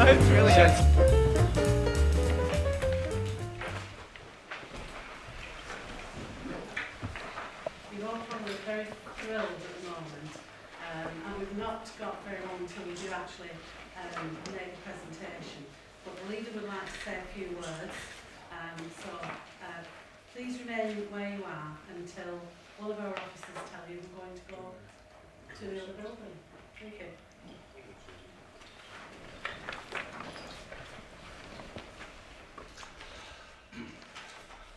It's really good. We're all probably very thrilled at the moment, and we've not got very long until we do actually make the presentation. But the leader would like to say a few words, please remain where you are until all of our officers tell you we're going to go to the other building. Thank you.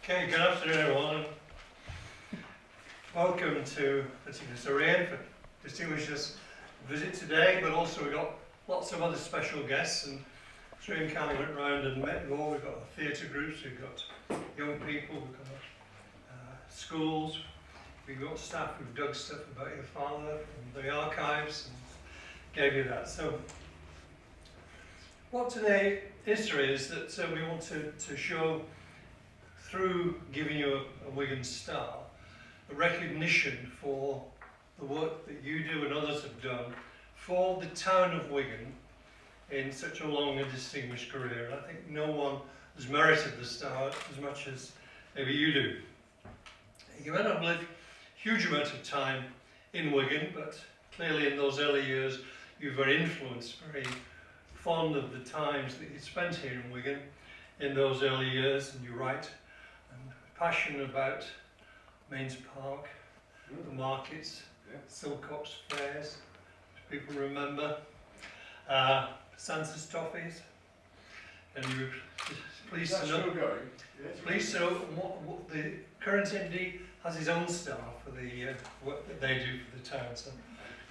Okay, good afternoon everyone. Welcome to particularly Surrey for distinguished us visit today, but also we've got lots of other special guests, and Surrey County went round and met you all. We've got theatre groups, we've got young people, we've got schools, we've got staff who've dug stuff about your father from the archives and gave you that. So what today is that we want to show, through giving you a Wigan star, a recognition for the work that you do and others have done for the town of Wigan in such a long and distinguished career. And I think no one has merited the star as much as maybe you do. You may not have lived a huge amount of time in Wigan, but clearly in those early years you were very influenced, very fond of the times that you spent here in Wigan in those early years, and you write and passionate about Mains Park, the markets, Silcox fairs, if people remember, Santa's toffees, and you were pleased to know. Pleased to know what the current MD has his own star for the work that they do for the town. So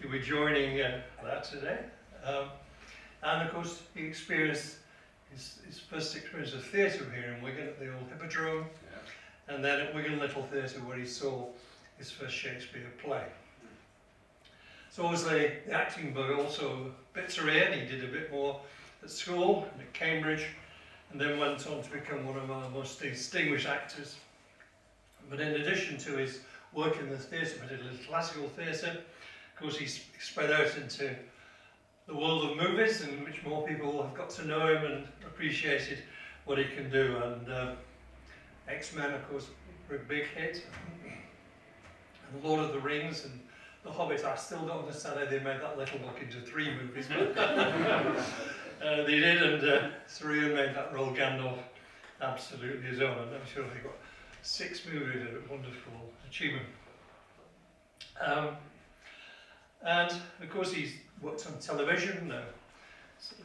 you'll be joining that today. And of course, he experienced his first experience of theatre here in Wigan at the old Hippodrome, and then at Wigan Little Theatre where he saw his first Shakespeare play. So obviously the acting bug also bits are in. He did a bit more at school and at Cambridge, and then went on to become one of our most distinguished actors. But in addition to his work in the theatre, particularly classical theatre, of course he spread out into the world of movies, in which more people have got to know him and appreciated what he can do. And X-Men, of course, were a big hit. And Lord of the Rings and The Hobbit, I still don't understand how they made that little book into 3 movies, but they did, and Surreal made that role Gandalf absolutely his own, and I'm sure they got 6 movies, a wonderful achievement. And of course he's worked on television. A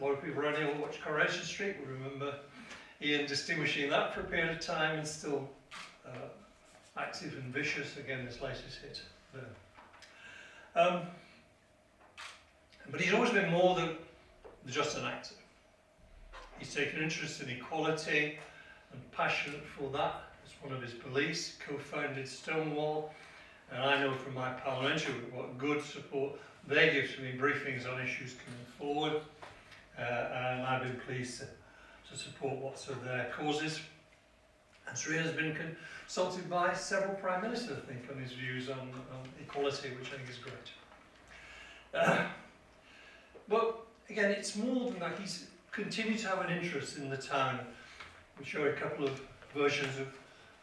lot of people around here will watch Coronation Street will remember Ian distinguishing that for a period of time, and still active and vicious, again his latest hit there. But he's always been more than just an actor. He's taken interest in equality and passionate for that. It's one of his beliefs, co-founded Stonewall, and I know from my parliamentary what good support they give to me, briefings on issues coming forward, and I've been pleased to support lots of their causes. And Sri has been consulted by several Prime Ministers, I think, on his views on equality, which I think is great. But again, it's more than that. He's continued to have an interest in the town. We show a couple of versions of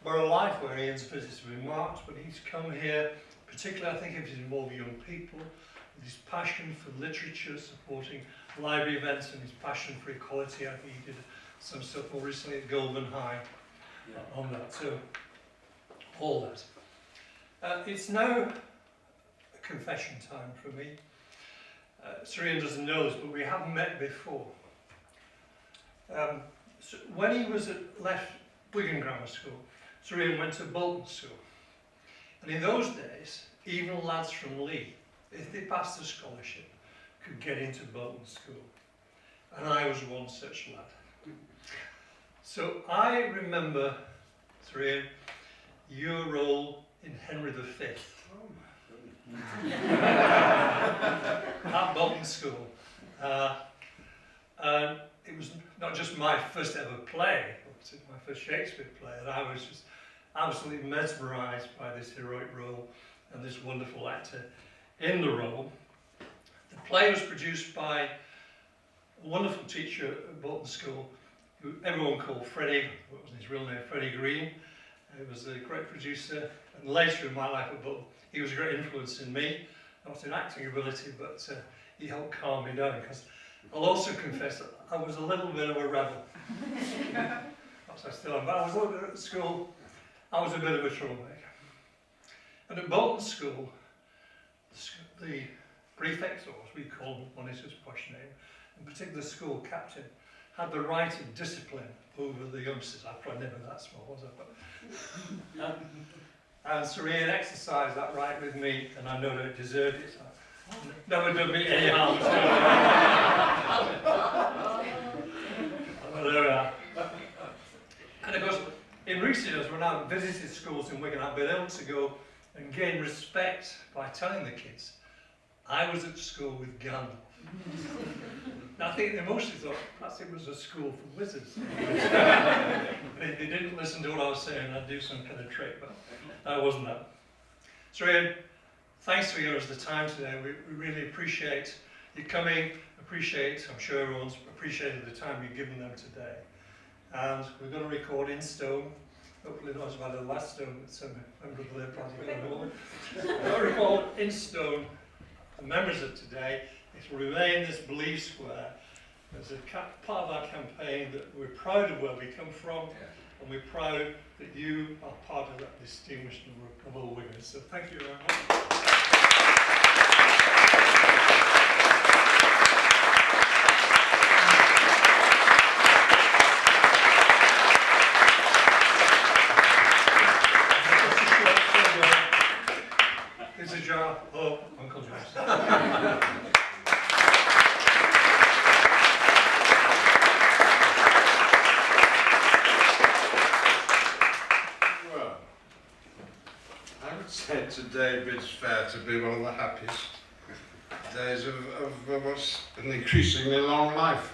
Borough Life where Ian's visits have been marked, but he's come here, particularly I think if he's involved young people, with his passion for literature, supporting library events, and his passion for equality. I think he did some stuff more recently at Goulburn High on that. So, all that. It's now a confession time for me. Sir Ian doesn't know this, but we haven't met before. So when he left Wigan Grammar School, Sir Ian went to Bolton School. And in those days, even lads from Lee, if they passed a scholarship, could get into Bolton School. And I was one such lad. So I remember, Sir Ian, your role in Henry V. At Bolton School. And it was not just my first ever play, it was my first Shakespeare play, and I was just absolutely mesmerised by this heroic role and this wonderful actor in the role. The play was produced by a wonderful teacher at Bolton School, who everyone called Freddie, what was his real name, Freddie Green. He was a great producer, and later in my life at Bolton, he was a great influence in me, not in acting ability, but he helped calm me down, because I'll also confess that I was a little bit of a rebel. Perhaps I still am, but I was a little bit at school, I was a bit of a troublemaker. And at Bolton School, the prefect, or as we call him on his posh name, in particular the school captain, had the right of discipline over the youngsters. I probably never that small, was I? But, and Sir Ian exercised that right with me, and I know that it deserved it. Never done me any harm. Well, there we are. And of course, in recent years, when I've visited schools in Wigan, I've been able to go and gain respect by telling the kids I was at school with Gandalf. Now, I think they mostly thought perhaps it was a school for wizards. They didn't listen to what I was saying, I'd do some kind of trick, but that wasn't that. So Ian, thanks for giving us the time today. We really appreciate you coming, I'm sure everyone's appreciated the time you've given them today. And we're going to record in stone. Hopefully not as bad as the last stone that some member of the Labour Party got hold of. We're going to record in stone the members of today. It will remain this belief square as a part of our campaign that we're proud of where we come from, and we're proud that you are part of that distinguished number of all women. So thank you very much. Here's a jar of Uncle John's. Today bids fair to be one of the happiest days of what's an increasingly long life.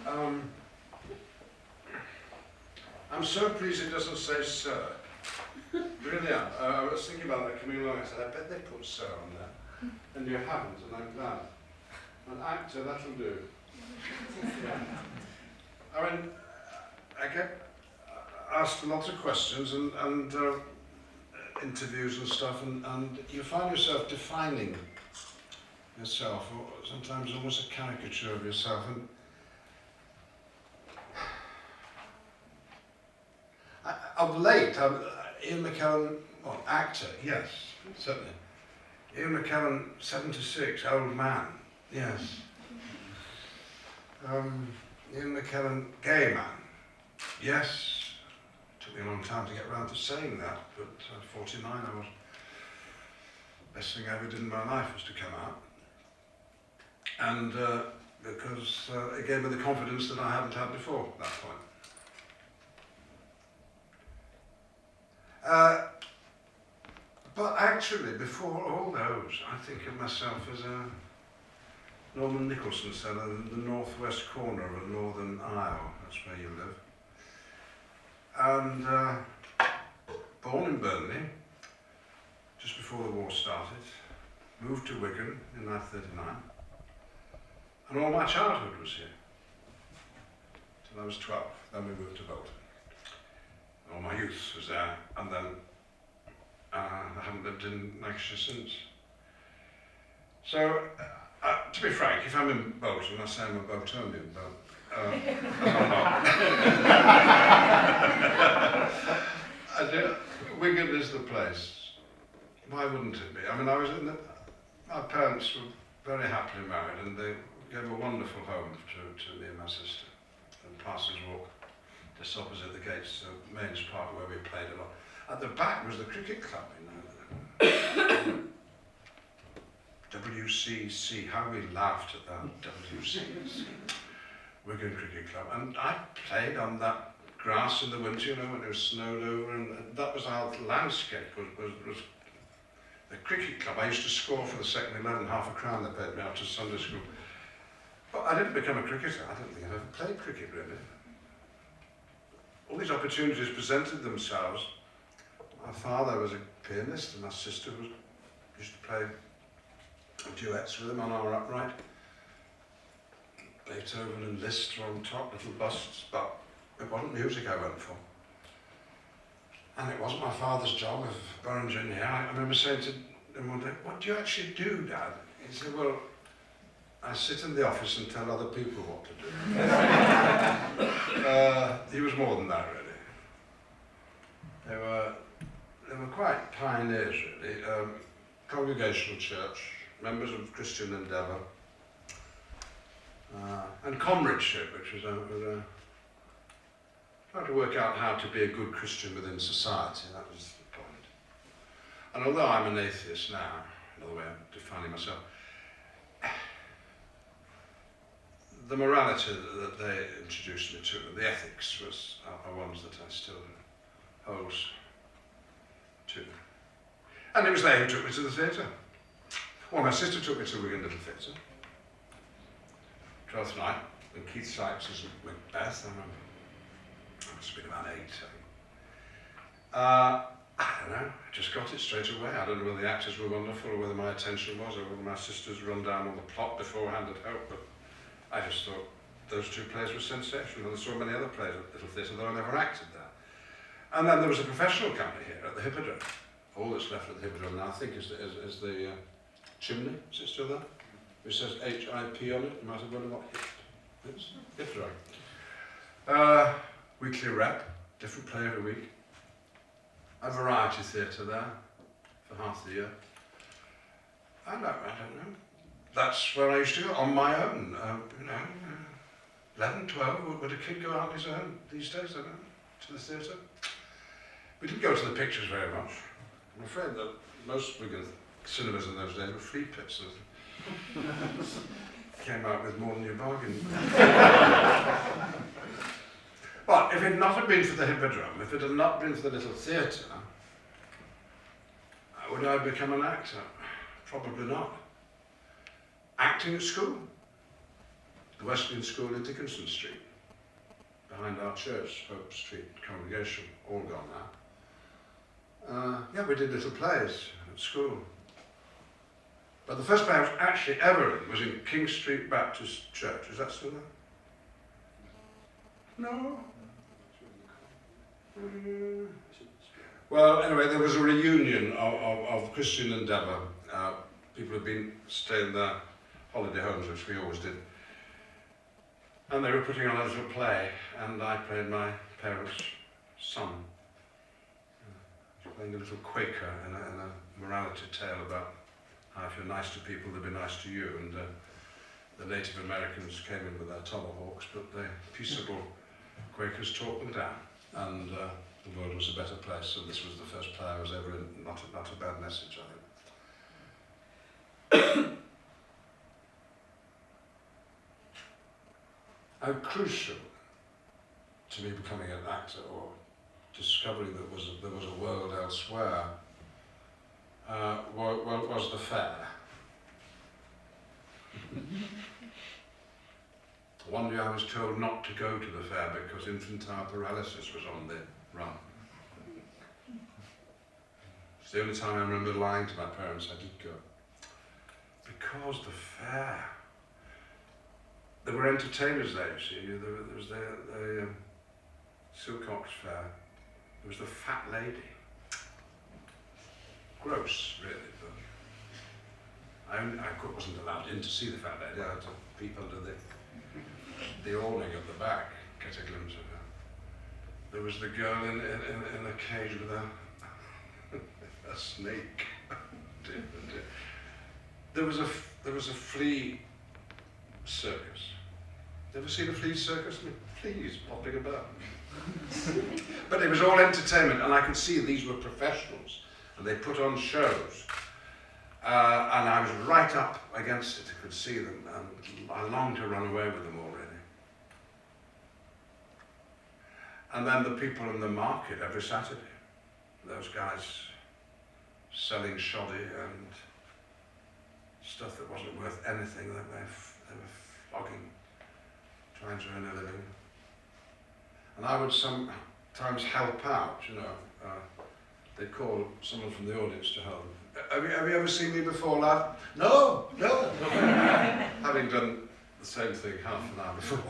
I'm so pleased it doesn't say sir. Really am. I was thinking about that coming along. I said, I bet they put sir on there. And you haven't, and I'm glad. An actor, that'll do. Yeah. I mean, I get asked lots of questions and interviews and stuff, and you find yourself defining yourself, or sometimes almost a caricature of yourself. And of late, Ian McKellen, well, actor, yes, certainly. Ian McKellen, 76, old man, yes. Ian McKellen, gay man, yes. Took me a long time to get around to saying that, but at 49 I was, best thing I ever did in my life was to come out. And because it gave me the confidence that I hadn't had before at that point. But actually, before all those, I think of myself as Norman Nicholson said, the northwest corner of a northern isle, that's where you live. and born in Burnley, just before the war started, moved to Wigan in 1939, and all my childhood was here, till I was 12, then we moved to Bolton. All my youth was there, and then I haven't lived in Lancashire since. So, to be frank, if I'm in Bolton, I say I'm a Boltonian, but I'm not. Wigan is the place. Why wouldn't it be? I mean, my parents were very happily married, and they gave a wonderful home to me and my sister in Parsons Walk, just opposite the gates of Mains Park, where we played a lot. At the back was the cricket club, you know. WCC, how we laughed at that, WCC, Wigan Cricket Club. And I played on that grass in the winter, you know, when it was snowed over, and that was our landscape, was the cricket club. I used to score for the second 11, £0.5 they paid me after Sunday school. But I didn't become a cricketer. I don't think I ever played cricket, really. All these opportunities presented themselves. My father was a pianist, and my sister used to play duets with him on our upright. Beethoven and Liszt were on top, little busts, but it wasn't music I went for. And it wasn't my father's job of borough engineer. I remember saying to him one day, "What do you actually do, Dad?" He said, "Well, I sit in the office and tell other people what to do." He was more than that, really. They were quite pioneers, really. Congregational church, members of Christian Endeavour, and comradeship, which was trying to work out how to be a good Christian within society. That was the point. And although I'm an atheist now, another way of defining myself, the morality that they introduced me to, the ethics, are ones that I still hold to. And it was they who took me to the theatre. Well, my sister took me to Wigan Little Theatre. 12th night, when Keith Sykes was Macbeth, I remember. I must have been about 8, I think. I don't know, I just got it straight away. I don't know whether the actors were wonderful, or whether my attention was, or whether my sister's run down on the plot beforehand had helped, but I just thought those two plays were sensational. There's so many other plays at Little Theatre, though I never acted there. And then there was a professional company here at the Hippodrome. All that's left at the Hippodrome now, I think, is the chimney. Is it still there? It says HIP on it. You might have wondered what HIP is. Hippodrome. Weekly rep, different play every week. A variety theatre there for half the year. I don't know. That's where I used to go on my own. 11, 12, would a kid go out on his own these days, I don't know, to the theatre? We didn't go to the pictures very much. I'm afraid that most Wigan cinemas in those days were flea pits. Came out with more than you bargained. But if it had not been for the Hippodrome, if it had not been for the Little Theatre, would I have become an actor? Probably not. Acting at school. The Wesleyan School in Dickinson Street, behind our church, Hope Street congregation, all gone now. Yeah, we did little plays at school. But the first play I was actually ever in was in King Street Baptist Church. Is that still there? No? Well, anyway, there was a reunion of Christian Endeavour. People had been staying in their holiday homes, which we always did. And they were putting on a little play, and I played my parents' son. Playing a little Quaker in a morality tale about how if you're nice to people, they'll be nice to you. And the Native Americans came in with their tomahawks, but the peaceable Quakers taught them down. And the world was a better place, so this was the first play I was ever in. Not a bad message, I think. How crucial to me becoming an actor, or discovering that there was a world elsewhere, was the fair. One day I was told not to go to the fair because infantile paralysis was on the run. It's the only time I remember lying to my parents I did go. Because the fair, there were entertainers there, you see. There was the Silcox fair, there was the fat lady. Gross, really, but I wasn't allowed in to see the fat lady. I had to peep under the awning at the back, get a glimpse of her. There was the girl in a cage with a snake. Dear, dear. There was a flea circus. Ever seen a flea circus? Fleas popping about. But it was all entertainment, and I could see these were professionals, and they put on shows. And I was right up against it. I could see them, and I longed to run away with them already. And then the people in the market every Saturday, those guys selling shoddy and stuff that wasn't worth anything, that they were flogging, trying to earn a living. And I would sometimes help out, you know. They'd call someone from the audience to help. Have you ever seen me before, lad? No. Having done the same thing half an hour before.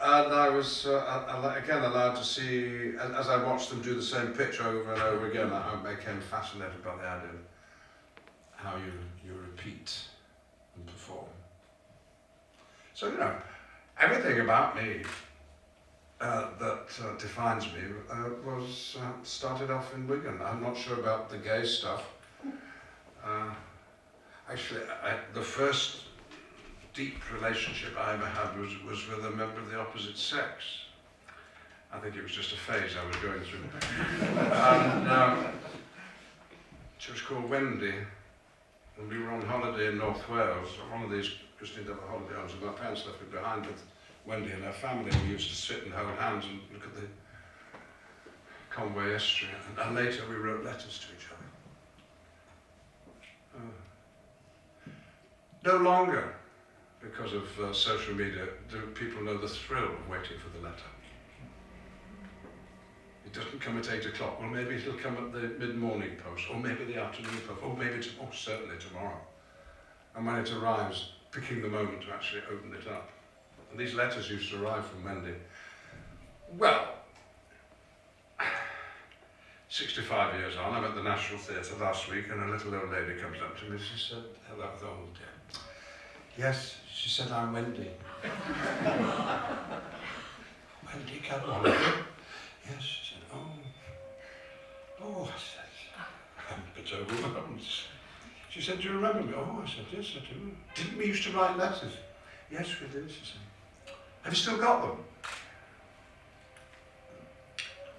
And I was, again, allowed to see, as I watched them do the same pitch over and over again, I became fascinated by the idea of how you repeat and perform. So, you know, everything about me that defines me was started off in Wigan. I'm not sure about the gay stuff. Actually, the first deep relationship I ever had was with a member of the opposite sex. I think it was just a phase I was going through. And she was called Wendy, and we were on holiday in North Wales. One of these Christine Deva holiday homes, and my parents left me behind with Wendy and her family. We used to sit and hold hands and look at the Conway estuary, and later we wrote letters to each other. No longer, because of social media, do people know the thrill of waiting for the letter. It doesn't come at 8 o'clock, well maybe it'll come at the mid-morning post, or maybe the afternoon post, or maybe certainly tomorrow. And when it arrives, picking the moment to actually open it up. And these letters used to arrive from Wendy. Well, 65 years on, I'm at the National Theatre last week, and a little old lady comes up to me. She said, hello, old dear. Yes, she said, I'm Wendy. Wendy, come on. Yes, she said, oh, I said, I'm a bit overwhelmed. She said, do you remember me? Oh, I said, yes, I do. Didn't we used to write letters? Yes, we did, she said. Have you still got them?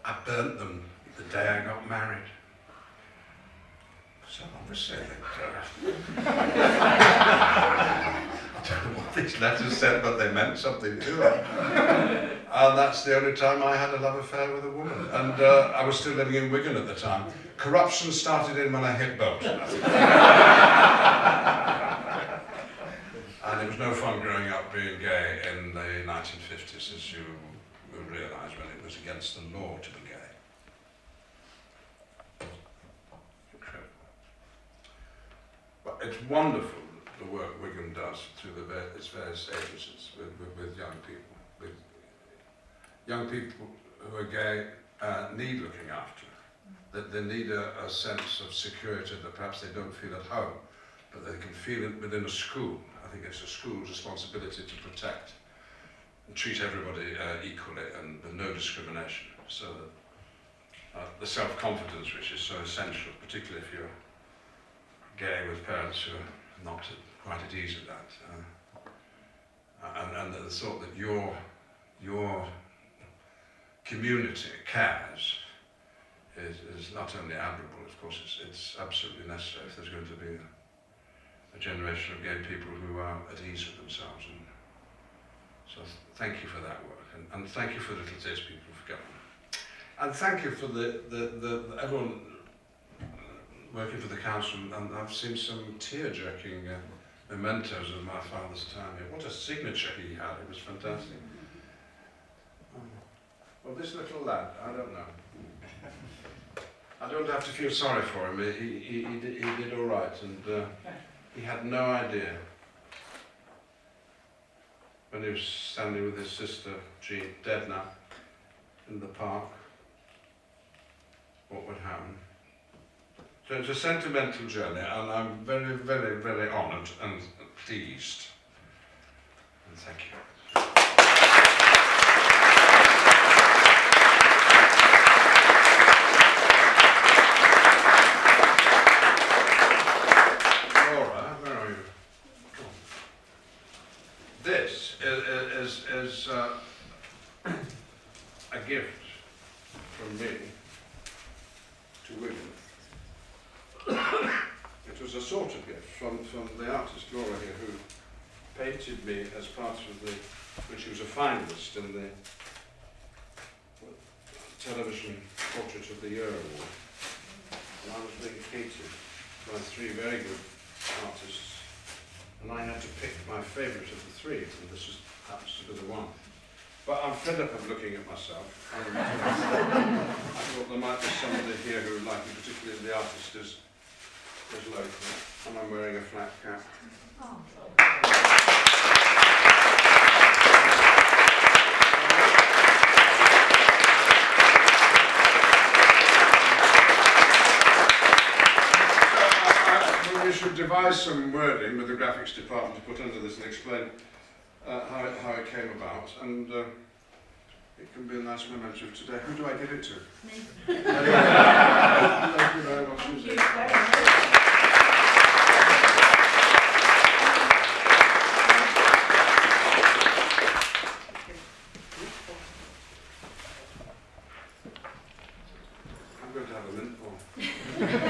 I burnt them the day I got married. So obviously, I don't know what these letters said, but they meant something to her. And that's the only time I had a love affair with a woman. And I was still living in Wigan at the time. Corruption started in when I hit boat. And it was no fun growing up being gay in the 1950s, as you will realise, when it was against the law to be gay. Incredible. But it's wonderful the work Wigan does through its various agencies with young people. With young people who are gay need looking after. That they need a sense of security that perhaps they don't feel at home, but they can feel it within a school. I think it's a school's responsibility to protect and treat everybody equally and with no discrimination. So that the self-confidence, which is so essential, particularly if you're gay with parents who are not quite at ease with that, and the thought that your community cares is not only admirable, of course, it's absolutely necessary if there's going to be a generation of gay people who are at ease with themselves. And so thank you for that work, and thank you for the Little Taste people for coming. And thank you for the everyone working for the council, and I've seen some tear-jerking mementos of my father's time here. What a signature he had, it was fantastic. Well, this little lad, I don't know. I don't have to feel sorry for him. He did all right, and he had no idea when he was standing with his sister, Jean, dead now, in the park, what would happen. So it's a sentimental journey, and I'm very, very, very honoured and pleased. And thank you. Laura, where are you? Come on. This is a gift from me to Wigan. It was a sort of gift from the artist Laura here, who painted me as part of the, when she was a finalist in the Television Portrait of the Year Award. And I was being painted by 3 very good artists, and I had to pick my favourite of the 3, and this happens to be the one. But I'm fed up of looking at myself, and I thought there might be somebody here who would like me, particularly the artist is local, and I'm wearing a flat cap. We should devise some wording with the graphics department to put under this and explain how it came about, and it can be a nice memento of today. Who do I give it to? Me. Thank you very much. Thank you very much. I'm going to have a mint more.